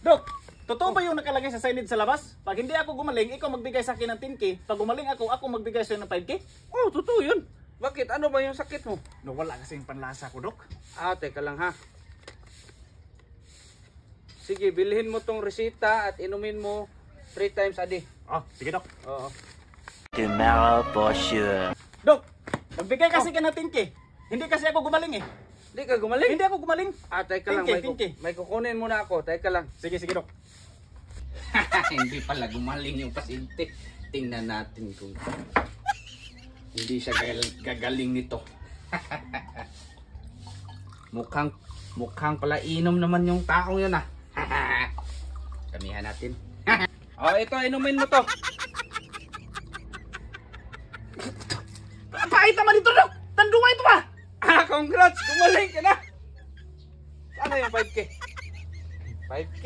Dok, totoo ba yung nakalagay sa signage sa labas? Pag hindi ako gumaling, ikaw magbigay sa akin ng 10K. Pag gumaling ako magbigay sa'yo ng 5K? Oh, totoo yun. Bakit? Ano ba yung sakit mo? Nawala kasi yung panlasa ko, Dok. Teka lang ha. Sige, bilhin mo tong resita at inumin mo 3 times a day. Sige, Dok. Oo. Tomorrow for sure. Dok, magbigay kasi ka ng 10K. Hindi kasi ako gumaling eh. Hindi ka gumaling? Hindi ako gumaling. Teka lang. 10K. May kukunin muna ako. Teka lang. Sige, Dok. Hindi pala gumaling yung pasyente. Tingnan natin kung hindi siya gagaling nito. mukhang pala inom naman yung taong yun ah. Kamihan natin. Ito, inumin mo to. Pahit naman ito, Dok. Tanduwa ito ba? Congrats! Gumaling ka na! Sana yung 5K? 5K?